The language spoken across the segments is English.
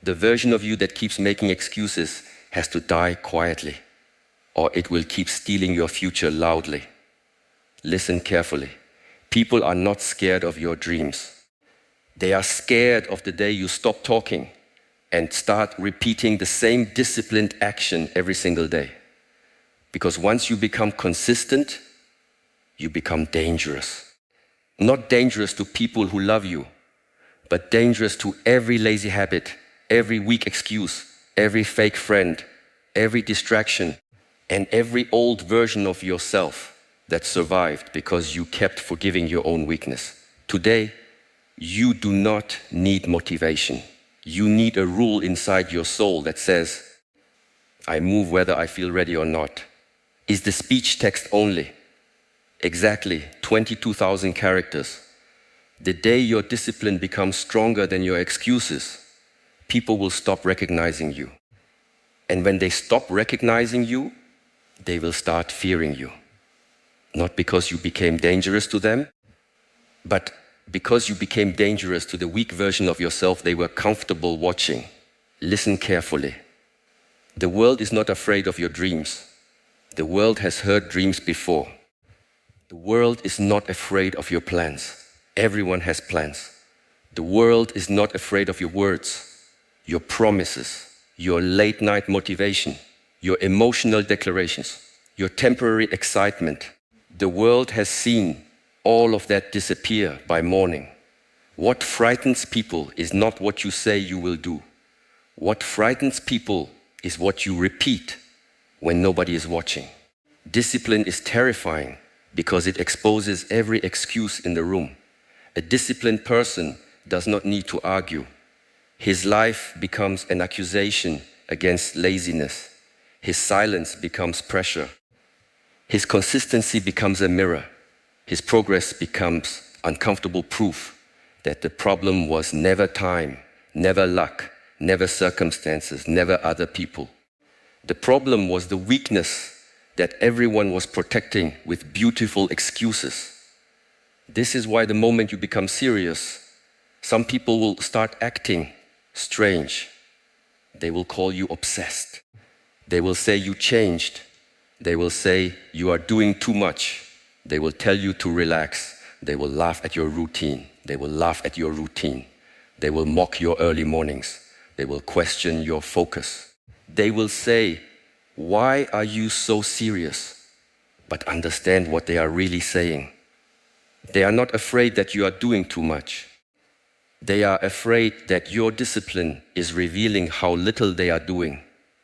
The version of you that keeps making excuses has to die quietly, or it will keep stealing your future loudly. Listen carefully. People are not scared of your dreams. They are scared of the day you stop talking and start repeating the same disciplined action every single day. Because once you become consistent, you become dangerous. Not dangerous to people who love you, but dangerous to every lazy habit, every weak excuse, every fake friend, every distraction, and every old version of yourself that survived because you kept forgiving your own weakness. Today, you do not need motivation. You need a rule inside your soul that says, I move whether I feel ready or not. Is the speech text only. Exactly 22,000 characters. The day your discipline becomes stronger than your excuses, people will stop recognizing you. And when they stop recognizing you, they will start fearing you. Not because you became dangerous to them, but because you became dangerous to the weak version of yourself they were comfortable watching. Listen carefully. The world is not afraid of your dreams. The world has heard dreams before. The world is not afraid of your plans. Everyone has plans. The world is not afraid of your words, your promises, your late night motivation, your emotional declarations, your temporary excitement. The world has seen all of that disappear by morning. What frightens people is not what you say you will do. What frightens people is what you repeat when nobody is watching. Discipline is terrifying because it exposes every excuse in the room. A disciplined person does not need to argue. His life becomes an accusation against laziness. His silence becomes pressure. His consistency becomes a mirror. His progress becomes uncomfortable proof that the problem was never time, never luck, never circumstances, never other people. The problem was the weakness that everyone was protecting with beautiful excuses. This is why the moment you become serious, some people will start acting strange. They will call you obsessed. They will say you changed. They will say you are doing too much. They will tell you to relax. They will laugh at your routine. They will laugh at your routine. They will mock your early mornings. They will question your focus. They will say, why are you so serious? But understand what they are really saying. They are not afraid that you are doing too much. They are afraid that your discipline is revealing how little they are doing.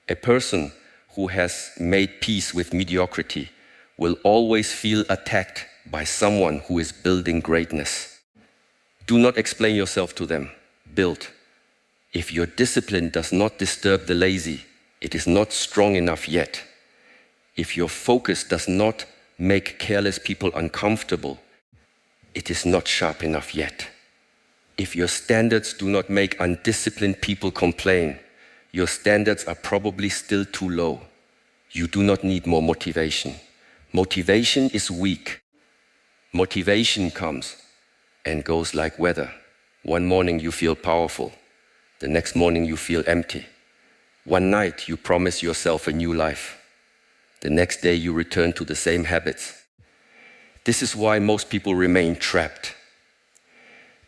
A person who has made peace with mediocrity will always feel attacked by someone who is building greatness. Do not explain yourself to them. Build. If your discipline does not disturb the lazy, it is not strong enough yet. If your focus does not make careless people uncomfortable, it is not sharp enough yet. If your standards do not make undisciplined people complain, your standards are probably still too low. You do not need more motivation. Motivation is weak. Motivation comes and goes like weather. One morning you feel powerful. The next morning you feel empty. One night you promise yourself a new life. The next day you return to the same habits. This is why most people remain trapped.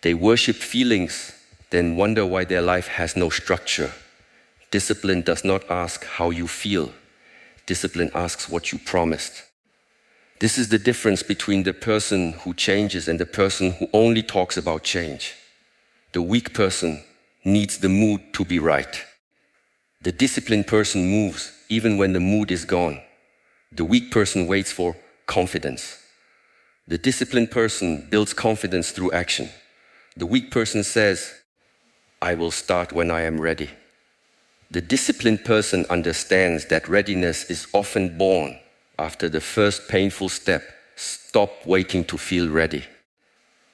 They worship feelings, then wonder why their life has no structure. Discipline does not ask how you feel. Discipline asks what you promised. This is the difference between the person who changes and the person who only talks about change. The weak person needs the mood to be right. The disciplined person moves even when the mood is gone. The weak person waits for confidence. The disciplined person builds confidence through action. The weak person says, I will start when I am ready. The disciplined person understands that readiness is often born after the first painful step. Stop waiting to feel ready.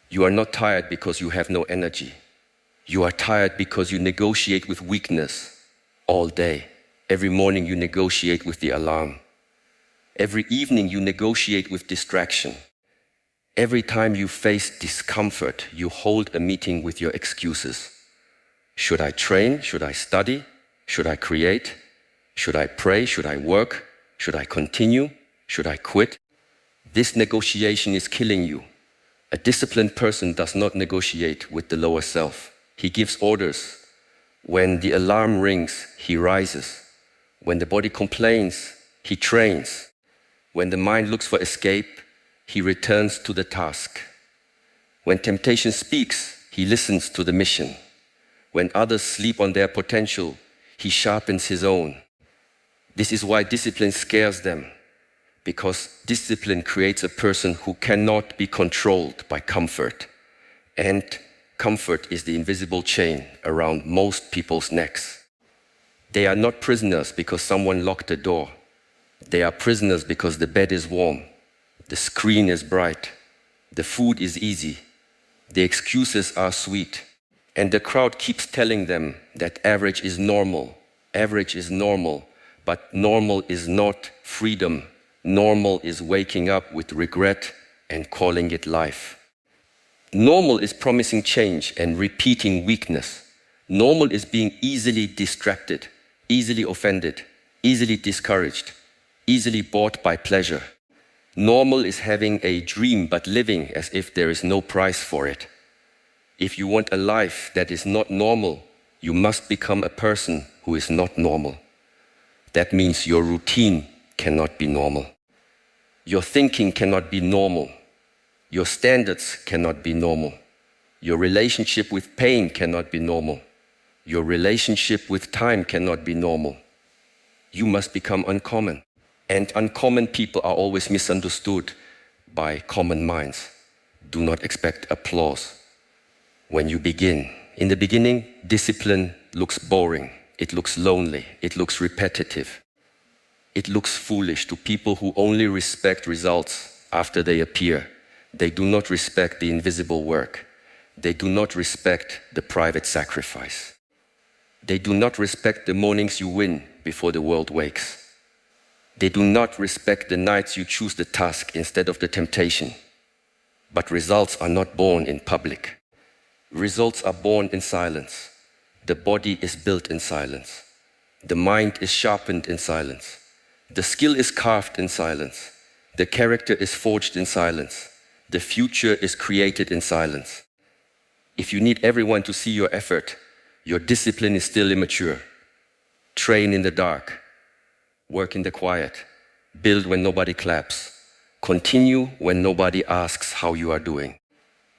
You are not tired because you have no energy. You are tired because you negotiate with weakness all day. Every morning you negotiate with the alarm. Every evening you negotiate with distraction. Every time you face discomfort, you hold a meeting with your excuses. Should I train? Should I study? Should I create? Should I pray? Should I work? Should I continue? Should I quit? This negotiation is killing you. A disciplined person does not negotiate with the lower self. He gives orders. When the alarm rings, he rises. When the body complains, he trains. When the mind looks for escape, he returns to the task. When temptation speaks, he listens to the mission. When others sleep on their potential, he sharpens his own. This is why discipline scares them, because discipline creates a person who cannot be controlled by comfort. And comfort is the invisible chain around most people's necks. They are not prisoners because someone locked the door. They are prisoners because the bed is warm, the screen is bright, the food is easy, the excuses are sweet. And the crowd keeps telling them that average is normal, but normal is not freedom. Normal is waking up with regret and calling it life. Normal is promising change and repeating weakness. Normal is being easily distracted, easily offended, easily discouraged, easily bought by pleasure. Normal is having a dream but living as if there is no price for it. If you want a life that is not normal, you must become a person who is not normal. That means your routine cannot be normal. Your thinking cannot be normal. Your standards cannot be normal. Your relationship with pain cannot be normal. Your relationship with time cannot be normal. You must become uncommon. And uncommon people are always misunderstood by common minds. Do not expect applause when you begin. In the beginning, discipline looks boring. It looks lonely. It looks repetitive. It looks foolish to people who only respect results after they appear. They do not respect the invisible work. They do not respect the private sacrifice. They do not respect the mornings you win before the world wakes. They do not respect the nights you choose the task instead of the temptation. But results are not born in public. Results are born in silence. The body is built in silence. The mind is sharpened in silence. The skill is carved in silence. The character is forged in silence. The future is created in silence. If you need everyone to see your effort, your discipline is still immature. Train in the dark. Work in the quiet. Build when nobody claps. Continue when nobody asks how you are doing.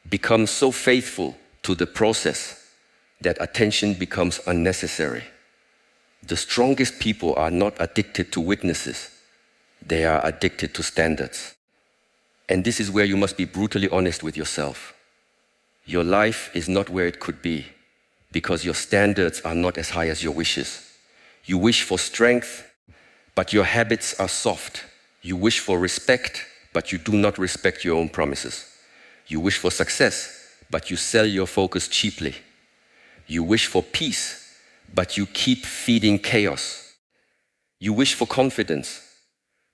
Become so faithful to the process that attention becomes unnecessary. The strongest people are not addicted to witnesses. They are addicted to standards. And this is where you must be brutally honest with yourself. Your life is not where it could be because your standards are not as high as your wishes. You wish for strength, but your habits are soft. You wish for respect, but you do not respect your own promises. You wish for success, but you sell your focus cheaply. You wish for peace, but you keep feeding chaos. You wish for confidence,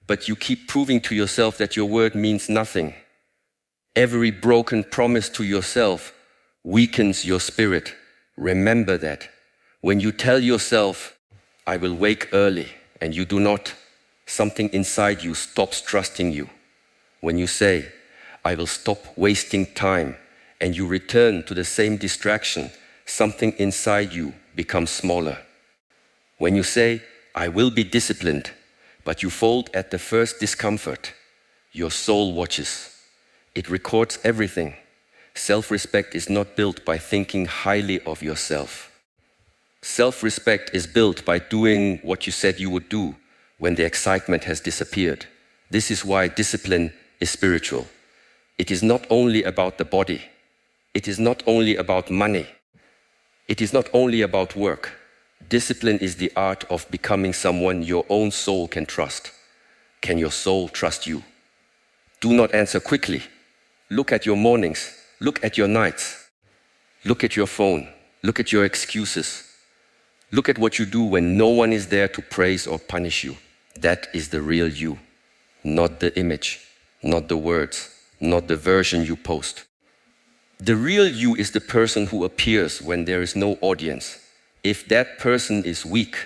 but you keep proving to yourself that your word means nothing. Every broken promise to yourself weakens your spirit. Remember that. When you tell yourself, I will wake early, and you do not, something inside you stops trusting you. When you say, I will stop wasting time, and you return to the same distraction, something inside you becomes smaller. When you say, I will be disciplined, but you fold at the first discomfort, your soul watches. It records everything. Self-respect is not built by thinking highly of yourself. Self-respect is built by doing what you said you would do when the excitement has disappeared. This is why discipline is spiritual. It is not only about the body. It is not only about money. It is not only about work. Discipline is the art of becoming someone your own soul can trust. Can your soul trust you? Do not answer quickly. Look at your mornings. Look at your nights. Look at your phone. Look at your excuses. Look at what you do when no one is there to praise or punish you. That is the real you, not the image, not the words, not the version you post. The real you is the person who appears when there is no audience. If that person is weak,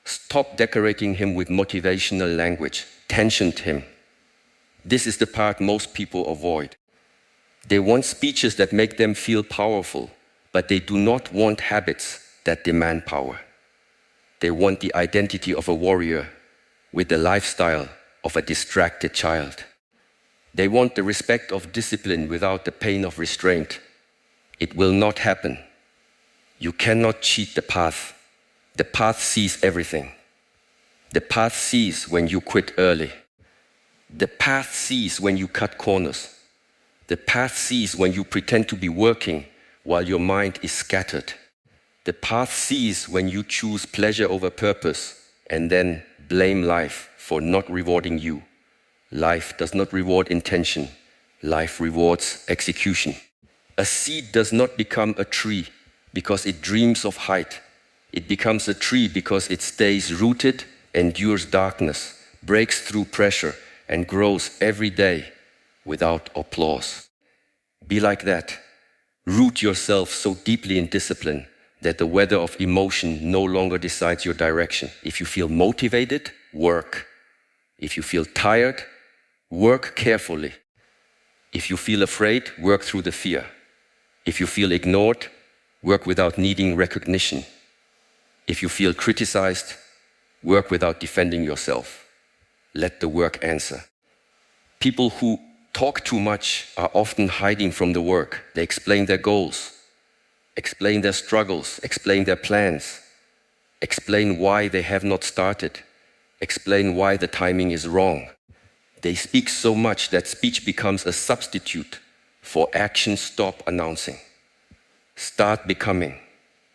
stop decorating him with motivational language, tension him. This is the part most people avoid. They want speeches that make them feel powerful, but they do not want habits that demand power. They want the identity of a warrior with the lifestyle of a distracted child. They want the respect of discipline without the pain of restraint. It will not happen. You cannot cheat the path. The path sees everything. The path sees when you quit early. The path sees when you cut corners. The path sees when you pretend to be working while your mind is scattered. The path sees when you choose pleasure over purpose and then blame life for not rewarding you. Life does not reward intention. Life rewards execution. A seed does not become a tree because it dreams of height. It becomes a tree because it stays rooted, endures darkness, breaks through pressure, and grows every day without applause. Be like that. Root yourself so deeply in discipline that the weather of emotion no longer decides your direction. If you feel motivated, work. If you feel tired, work carefully. If you feel afraid, work through the fear. If you feel ignored, work without needing recognition. If you feel criticized, work without defending yourself. Let the work answer. People who talk too much are often hiding from the work. They explain their goals, explain their struggles, explain their plans, explain why they have not started, explain why the timing is wrong. They speak so much that speech becomes a substitute for action. Stop announcing. Start becoming.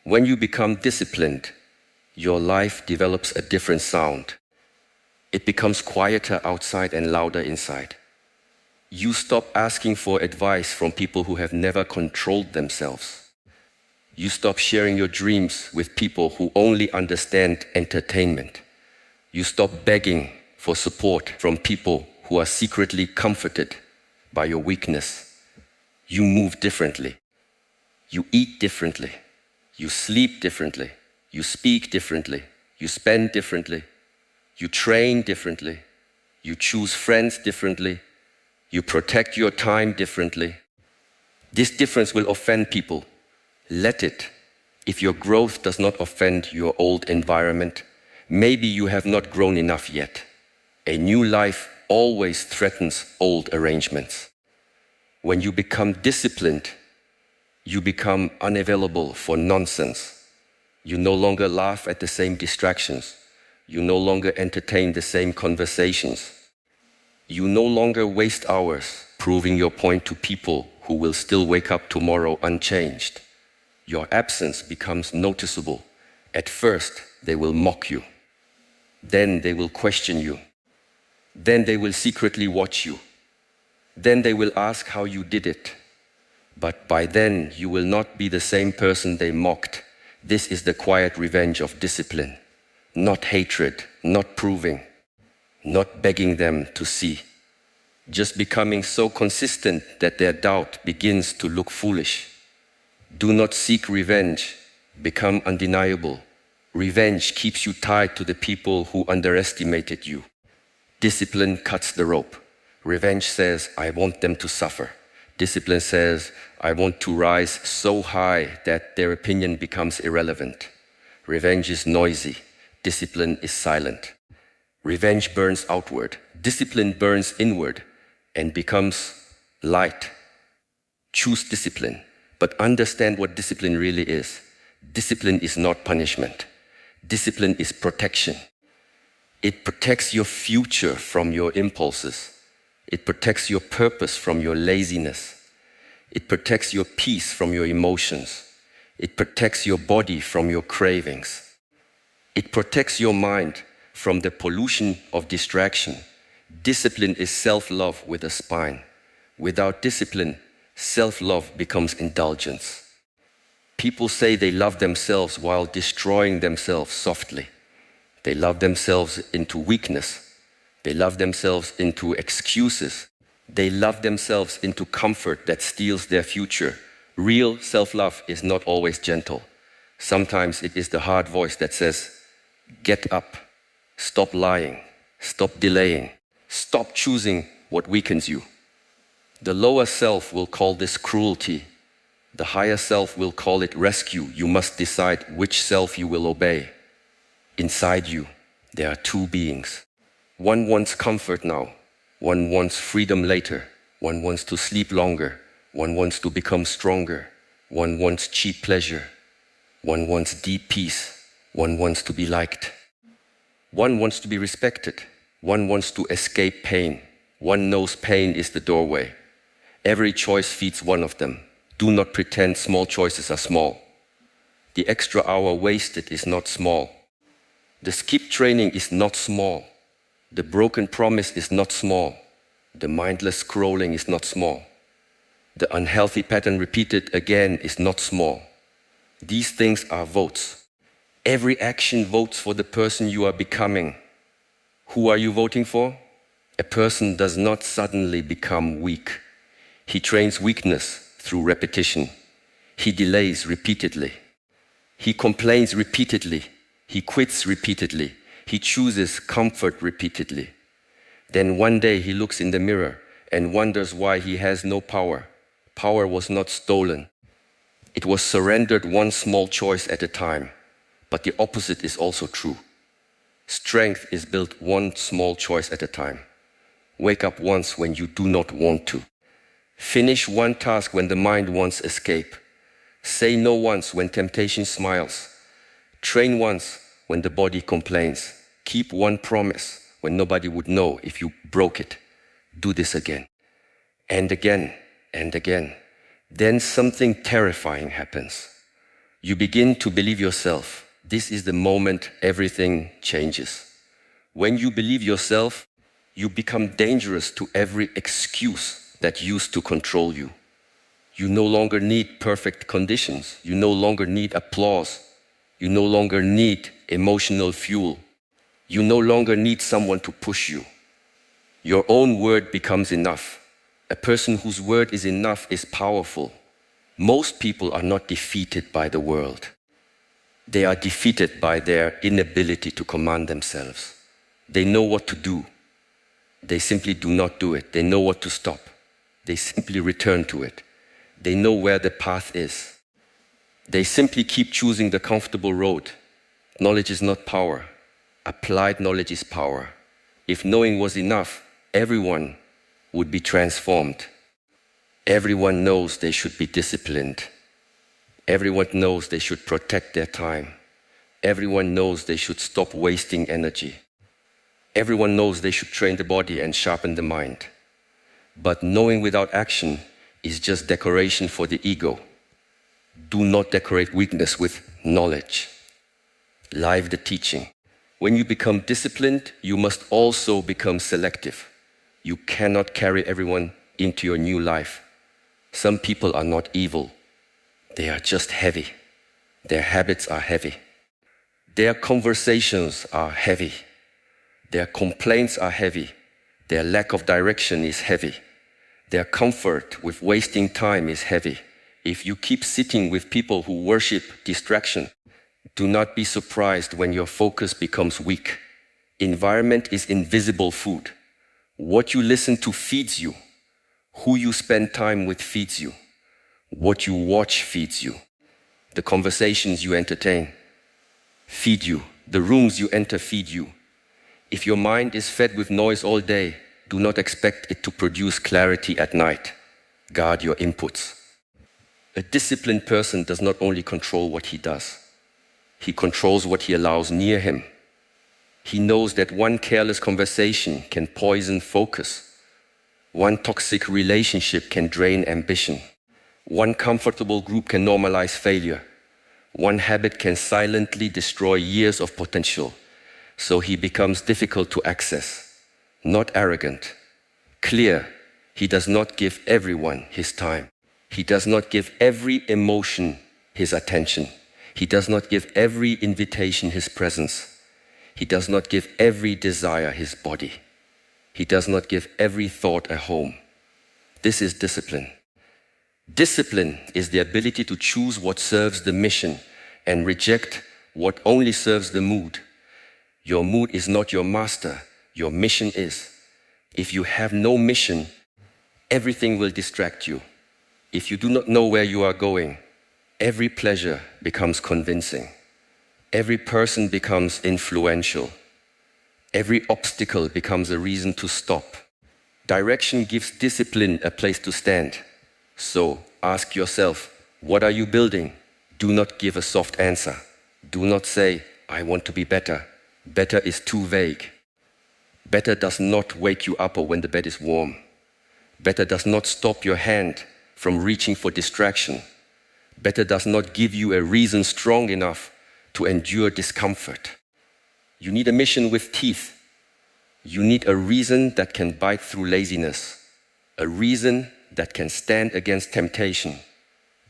When you become disciplined, your life develops a different sound. It becomes quieter outside and louder inside. You stop asking for advice from people who have never controlled themselves. You stop sharing your dreams with people who only understand entertainment. You stop begging for support from people who are secretly comforted by your weakness. You move differently. You eat differently. You sleep differently. You speak differently. You spend differently. You train differently. You choose friends differently. You protect your time differently. This difference will offend people. Let it. If your growth does not offend your old environment, maybe you have not grown enough yet. A new life always threatens old arrangements. When you become disciplined, you become unavailable for nonsense. You no longer laugh at the same distractions. You no longer entertain the same conversations. You no longer waste hours proving your point to people who will still wake up tomorrow unchanged. Your absence becomes noticeable. At first, they will mock you. Then they will question you. Then they will secretly watch you. Then they will ask how you did it. But by then, you will not be the same person they mocked. This is the quiet revenge of discipline. Not hatred, not proving, not begging them to see. Just becoming so consistent that their doubt begins to look foolish. Do not seek revenge. Become undeniable. Revenge keeps you tied to the people who underestimated you. Discipline cuts the rope. Revenge says, I want them to suffer. Discipline says, I want to rise so high that their opinion becomes irrelevant. Revenge is noisy. Discipline is silent. Revenge burns outward. Discipline burns inward and becomes light. Choose discipline, but understand what discipline really is. Discipline is not punishment. Discipline is protection. It protects your future from your impulses. It protects your purpose from your laziness. It protects your peace from your emotions. It protects your body from your cravings. It protects your mind from the pollution of distraction. Discipline is self-love with a spine. Without discipline, self-love becomes indulgence. People say they love themselves while destroying themselves softly. They love themselves into weakness. They love themselves into excuses. They love themselves into comfort that steals their future. Real self-love is not always gentle. Sometimes it is the hard voice that says, get up, stop lying, stop delaying, stop choosing what weakens you. The lower self will call this cruelty. The higher self will call it rescue. You must decide which self you will obey. Inside you, there are two beings. One wants comfort now. One wants freedom later. One wants to sleep longer. One wants to become stronger. One wants cheap pleasure. One wants deep peace. One wants to be liked. One wants to be respected. One wants to escape pain. One knows pain is the doorway. Every choice feeds one of them. Do not pretend small choices are small. The extra hour wasted is not small. The skip training is not small. The broken promise is not small. The mindless scrolling is not small. The unhealthy pattern repeated again is not small. These things are votes. Every action votes for the person you are becoming. Who are you voting for? A person does not suddenly become weak. He trains weakness through repetition. He delays repeatedly. He complains repeatedly. He quits repeatedly. He chooses comfort repeatedly. Then one day he looks in the mirror and wonders why he has no power. Power was not stolen. It was surrendered one small choice at a time. But the opposite is also true. Strength is built one small choice at a time. Wake up once when you do not want to. Finish one task when the mind wants escape. Say no once when temptation smiles. Train once when the body complains. Keep one promise when nobody would know if you broke it. Do this again. And again, and again. Then something terrifying happens. You begin to believe yourself. This is the moment everything changes. When you believe yourself, you become dangerous to every excuse that used to control you. You no longer need perfect conditions. You no longer need applause. You no longer need emotional fuel. You no longer need someone to push you. Your own word becomes enough. A person whose word is enough is powerful. Most people are not defeated by the world. They are defeated by their inability to command themselves. They know what to do. They simply do not do it. They know what to stop. They simply return to it. They know where the path is. They simply keep choosing the comfortable road. Knowledge is not power. Applied knowledge is power. If knowing was enough, everyone would be transformed. Everyone knows they should be disciplined. Everyone knows they should protect their time. Everyone knows they should stop wasting energy. Everyone knows they should train the body and sharpen the mind. But knowing without action is just decoration for the ego. Do not decorate weakness with knowledge. Live the teaching. When you become disciplined, you must also become selective. You cannot carry everyone into your new life. Some people are not evil. They are just heavy. Their habits are heavy. Their conversations are heavy. Their complaints are heavy. Their lack of direction is heavy. Their comfort with wasting time is heavy. If you keep sitting with people who worship distraction, do not be surprised when your focus becomes weak. Environment is invisible food. What you listen to feeds you. Who you spend time with feeds you. What you watch feeds you. The conversations you entertain feed you. The rooms you enter feed you. If your mind is fed with noise all day, do not expect it to produce clarity at night. Guard your inputs. A disciplined person does not only control what he does, he controls what he allows near him. He knows that one careless conversation can poison focus. One toxic relationship can drain ambition. One comfortable group can normalize failure. One habit can silently destroy years of potential. So he becomes difficult to access. Not arrogant. Clear. He does not give everyone his time. He does not give every emotion his attention. He does not give every invitation his presence. He does not give every desire his body. He does not give every thought a home. This is discipline. Discipline is the ability to choose what serves the mission and reject what only serves the mood. Your mood is not your master, your mission is. If you have no mission, everything will distract you. If you do not know where you are going, every pleasure becomes convincing. Every person becomes influential. Every obstacle becomes a reason to stop. Direction gives discipline a place to stand. So ask yourself, what are you building? Do not give a soft answer. Do not say, I want to be better. Better is too vague. Better does not wake you up when the bed is warm. Better does not stop your hand from reaching for distraction. Better does not give you a reason strong enough to endure discomfort. You need a mission with teeth. You need a reason that can bite through laziness, a reason that can stand against temptation,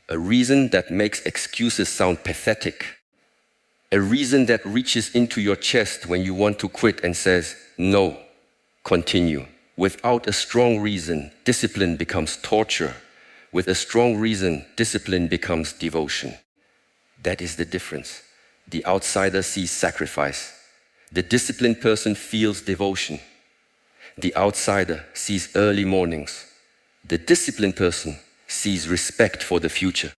a reason that makes excuses sound pathetic, a reason that reaches into your chest when you want to quit and says, no, continue. Without a strong reason, discipline becomes torture. With a strong reason, discipline becomes devotion. That is the difference. The outsider sees sacrifice. The disciplined person feels devotion. The outsider sees early mornings. The disciplined person sees respect for the future.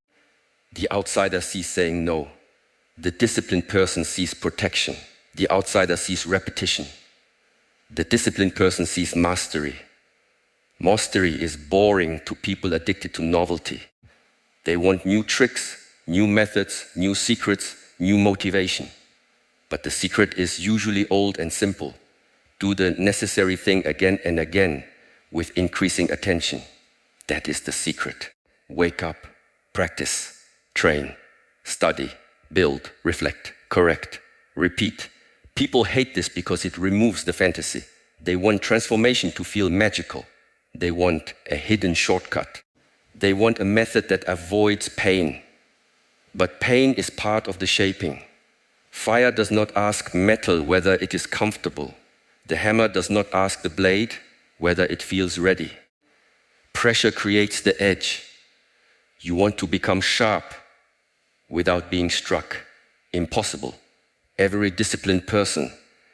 The outsider sees saying no. The disciplined person sees protection. The outsider sees repetition. The disciplined person sees mastery. Mastery is boring to people addicted to novelty. They want new tricks, new methods, new secrets, new motivation. But the secret is usually old and simple. Do the necessary thing again and again with increasing attention. That is the secret. Wake up, practice, train, study, build, reflect, correct, repeat. People hate this because it removes the fantasy. They want transformation to feel magical. They want a hidden shortcut. They want a method that avoids pain. But pain is part of the shaping. Fire does not ask metal whether it is comfortable. The hammer does not ask the blade whether it feels ready. Pressure creates the edge. You want to become sharp without being struck. Impossible. Every disciplined person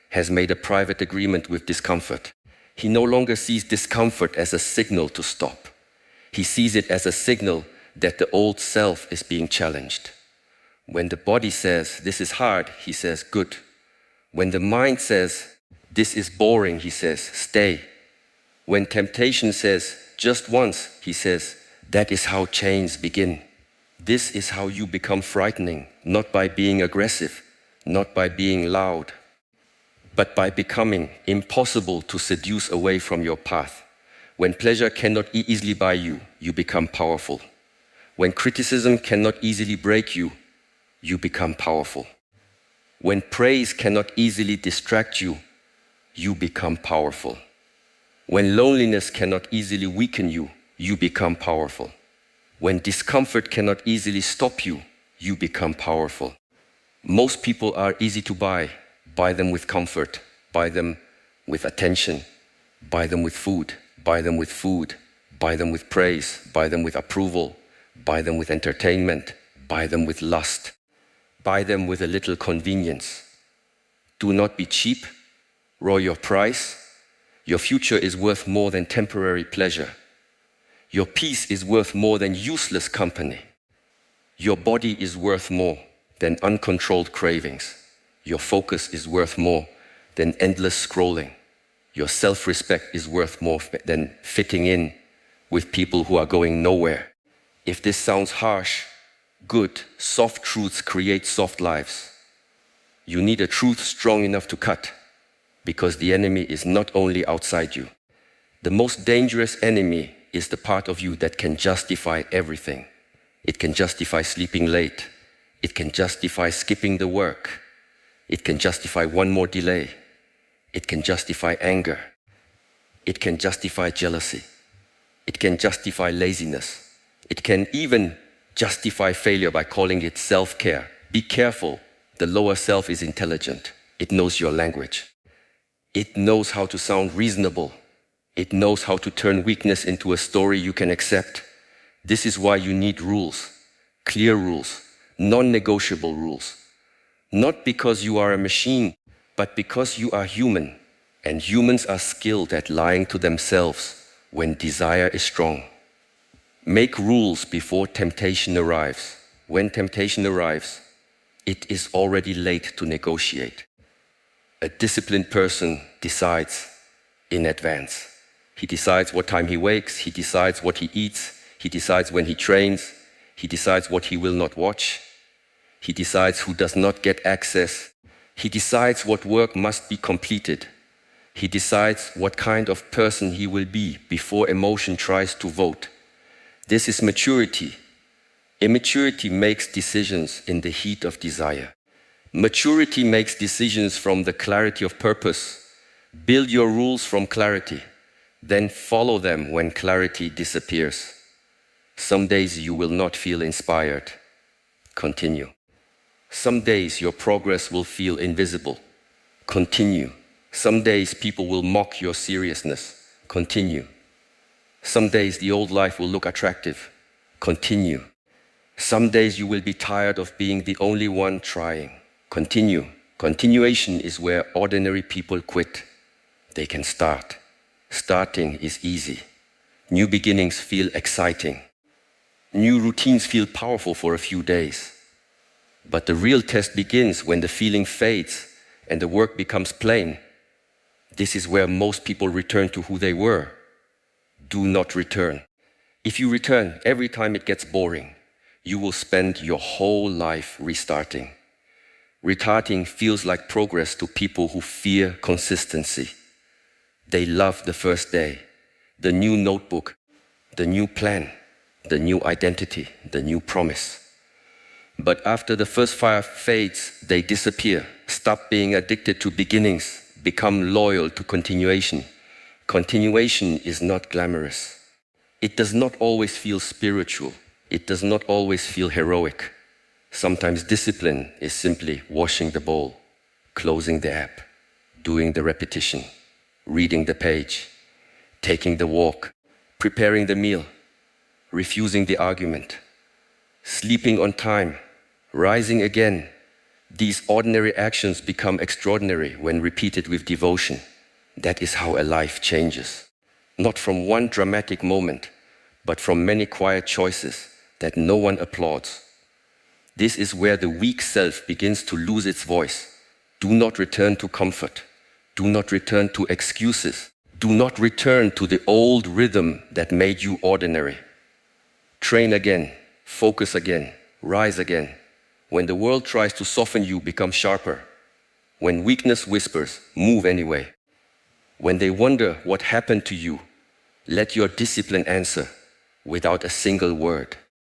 has made a private agreement with discomfort. He no longer sees discomfort as a signal to stop. He sees it as a signal that the old self is being challenged. When the body says, this is hard, he says, good. When the mind says, this is boring, he says, stay. When temptation says, just once, he says, that is how chains begin. This is how you become frightening, not by being aggressive, not by being loud, but by becoming impossible to seduce away from your path. When pleasure cannot easily buy you, you become powerful. When criticism cannot easily break you, you become powerful. When praise cannot easily distract you, you become powerful. When loneliness cannot easily weaken you, you become powerful. When discomfort cannot easily stop you, you become powerful. Most people are easy to buy. Buy them with comfort, buy them with attention, buy them with food, buy them with food, buy them with praise, buy them with approval, buy them with entertainment, buy them with lust, buy them with a little convenience. Do not be cheap, roll your price. Your future is worth more than temporary pleasure. Your peace is worth more than useless company. Your body is worth more than uncontrolled cravings. Your focus is worth more than endless scrolling. Your self-respect is worth more than fitting in with people who are going nowhere. If this sounds harsh, good, soft truths create soft lives. You need a truth strong enough to cut, because the enemy is not only outside you. The most dangerous enemy is the part of you that can justify everything. It can justify sleeping late. It can justify skipping the work. It can justify one more delay. It can justify anger. It can justify jealousy. It can justify laziness. It can even justify failure by calling it self-care. Be careful. The lower self is intelligent. It knows your language. It knows how to sound reasonable. It knows how to turn weakness into a story you can accept. This is why you need rules, clear rules, non-negotiable rules. Not because you are a machine, but because you are human, and humans are skilled at lying to themselves when desire is strong. Make rules before temptation arrives. When temptation arrives, it is already late to negotiate. A disciplined person decides in advance. He decides what time he wakes, he decides what he eats, he decides when he trains, he decides what he will not watch, he decides who does not get access, he decides what work must be completed, he decides what kind of person he will be before emotion tries to vote. This is maturity. Immaturity makes decisions in the heat of desire. Maturity makes decisions from the clarity of purpose. Build your rules from clarity, then follow them when clarity disappears. Some days you will not feel inspired. Continue. Some days your progress will feel invisible. Continue. Some days people will mock your seriousness. Continue. Some days the old life will look attractive. Continue. Some days you will be tired of being the only one trying. Continue. Continuation is where ordinary people quit. They can start. Starting is easy. New beginnings feel exciting. New routines feel powerful for a few days. But the real test begins when the feeling fades and the work becomes plain. This is where most people return to who they were. Do not return. If you return every time it gets boring, you will spend your whole life restarting. Retarding feels like progress to people who fear consistency. They love the first day, the new notebook, the new plan, the new identity, the new promise. But after the first fire fades, they disappear, stop being addicted to beginnings, become loyal to continuation. Continuation is not glamorous. It does not always feel spiritual. It does not always feel heroic. Sometimes discipline is simply washing the bowl, closing the app, doing the repetition, reading the page, taking the walk, preparing the meal, refusing the argument, sleeping on time, rising again. These ordinary actions become extraordinary when repeated with devotion. That is how a life changes. Not from one dramatic moment, but from many quiet choices that no one applauds. This is where the weak self begins to lose its voice. Do not return to comfort. Do not return to excuses. Do not return to the old rhythm that made you ordinary. Train again, focus again, rise again. When the world tries to soften you, become sharper. When weakness whispers, move anyway. When they wonder what happened to you, let your discipline answer without a single word.